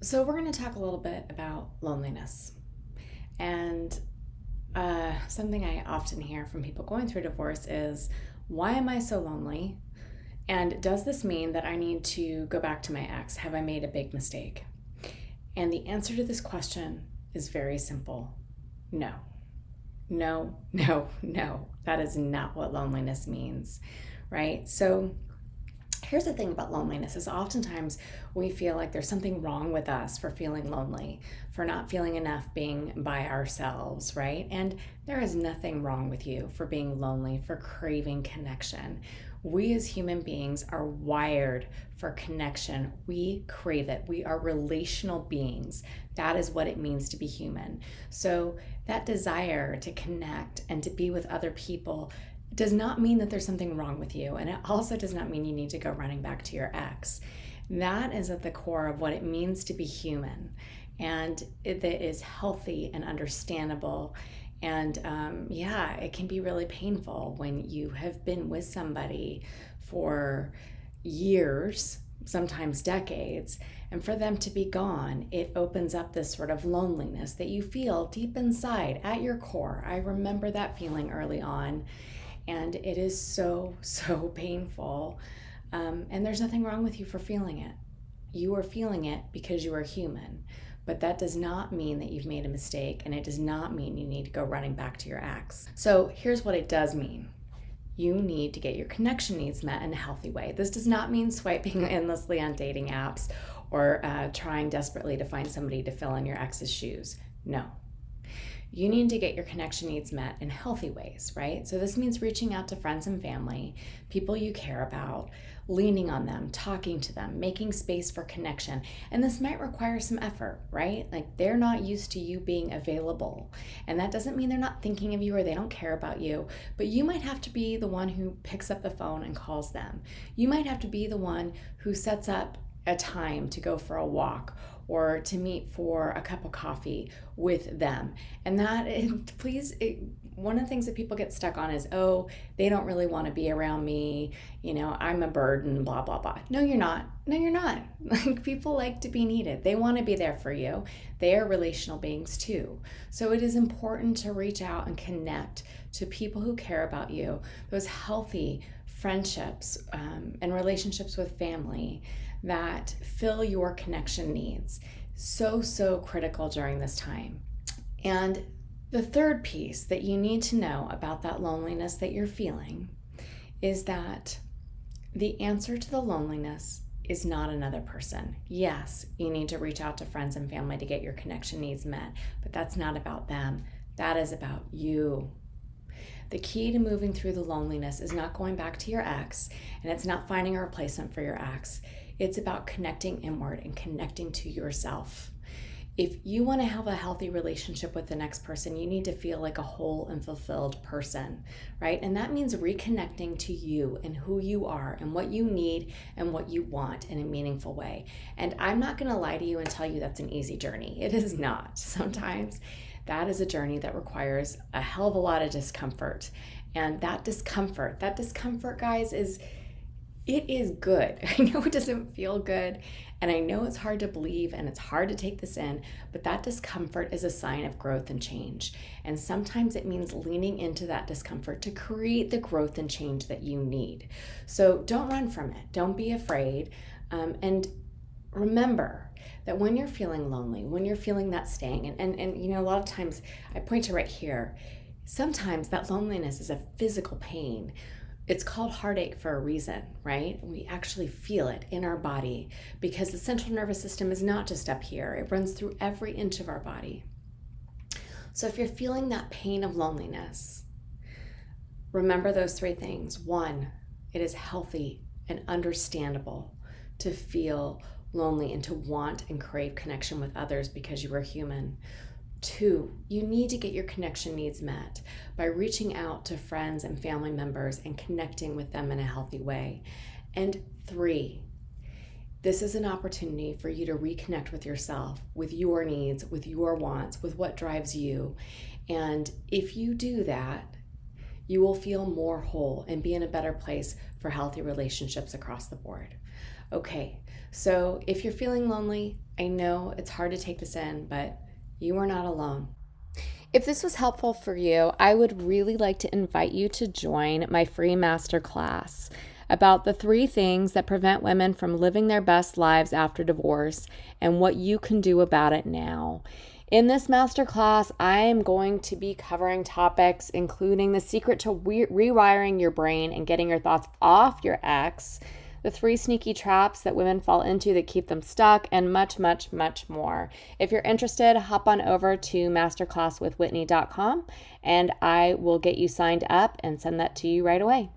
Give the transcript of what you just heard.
So, we're going to talk a little bit about loneliness. And something I often hear from people going through divorce is, why am I so lonely? And does this mean that I need to go back to my ex? Have I made a big mistake? And the answer to this question is very simple: no. No, no, no. That is not what loneliness means, right? So, here's the thing about loneliness is oftentimes we feel like there's something wrong with us for feeling lonely, for not feeling enough being by ourselves, right? And there is nothing wrong with you for being lonely, for craving connection. We as human beings are wired for connection. We crave it. We are relational beings. That is what it means to be human. So that desire to connect and to be with other people does not mean that there's something wrong with you. And it also does not mean you need to go running back to your ex. That is at the core of what it means to be human. And it is healthy and understandable. And yeah, it can be really painful when you have been with somebody for years, sometimes decades, and for them to be gone, it opens up this sort of loneliness that you feel deep inside at your core. I remember that feeling early on, and it is so, so painful. And there's nothing wrong with you for feeling it. You are feeling it because you are human. But that does not mean that you've made a mistake, and it does not mean you need to go running back to your ex. So here's what it does mean: you need to get your connection needs met in a healthy way. This does not mean swiping endlessly on dating apps or trying desperately to find somebody to fill in your ex's shoes. No. You need to get your connection needs met in healthy ways, right? So this means reaching out to friends and family, people you care about, leaning on them, talking to them, making space for connection. And this might require some effort, right? Like, they're not used to you being available. And that doesn't mean they're not thinking of you or they don't care about you, but you might have to be the one who picks up the phone and calls them. You might have to be the one who sets up a time to go for a walk or to meet for a cup of coffee with them. And that, please, one of the things that people get stuck on is, oh, they don't really want to be around me, I'm a burden, blah, blah, blah. No, you're not. No, you're not. Like, people like to be needed. They want to be there for you. They are relational beings too. So it is important to reach out and connect to people who care about you, those healthy friendships and relationships with family that fill your connection needs. So, so critical during this time. And the third piece that you need to know about that loneliness that you're feeling is that the answer to the loneliness is not another person. Yes, you need to reach out to friends and family to get your connection needs met, but that's not about them. That is about you. The key to moving through the loneliness is not going back to your ex, and it's not finding a replacement for your ex. It's about connecting inward and connecting to yourself. If you want to have a healthy relationship with the next person, you need to feel like a whole and fulfilled person, right? And that means reconnecting to you and who you are and what you need and what you want in a meaningful way. And I'm not going to lie to you and tell you that's an easy journey. It is not. Sometimes that is a journey that requires a hell of a lot of discomfort. And that discomfort, guys, it is good. I know it doesn't feel good, and I know it's hard to believe and it's hard to take this in, but that discomfort is a sign of growth and change. And sometimes it means leaning into that discomfort to create the growth and change that you need. So don't run from it. Don't be afraid. And remember that when you're feeling lonely, when you're feeling that sting, and a lot of times I point to right here, sometimes that loneliness is a physical pain. It's called heartache for a reason, right? We actually feel it in our body because the central nervous system is not just up here. It runs through every inch of our body. So if you're feeling that pain of loneliness, remember those three things. One, it is healthy and understandable to feel lonely and to want and crave connection with others because you are human. Two, you need to get your connection needs met by reaching out to friends and family members and connecting with them in a healthy way. And three, this is an opportunity for you to reconnect with yourself, with your needs, with your wants, with what drives you. And if you do that, you will feel more whole and be in a better place for healthy relationships across the board. Okay, so if you're feeling lonely, I know it's hard to take this in, but you are not alone. If this was helpful for you, I would really like to invite you to join my free masterclass about the 3 things that prevent women from living their best lives after divorce and what you can do about it now. In this masterclass, I am going to be covering topics including the secret to rewiring your brain and getting your thoughts off your ex, the 3 sneaky traps that women fall into that keep them stuck, and much, much, much more. If you're interested, hop on over to masterclasswithwhitney.com and I will get you signed up and send that to you right away.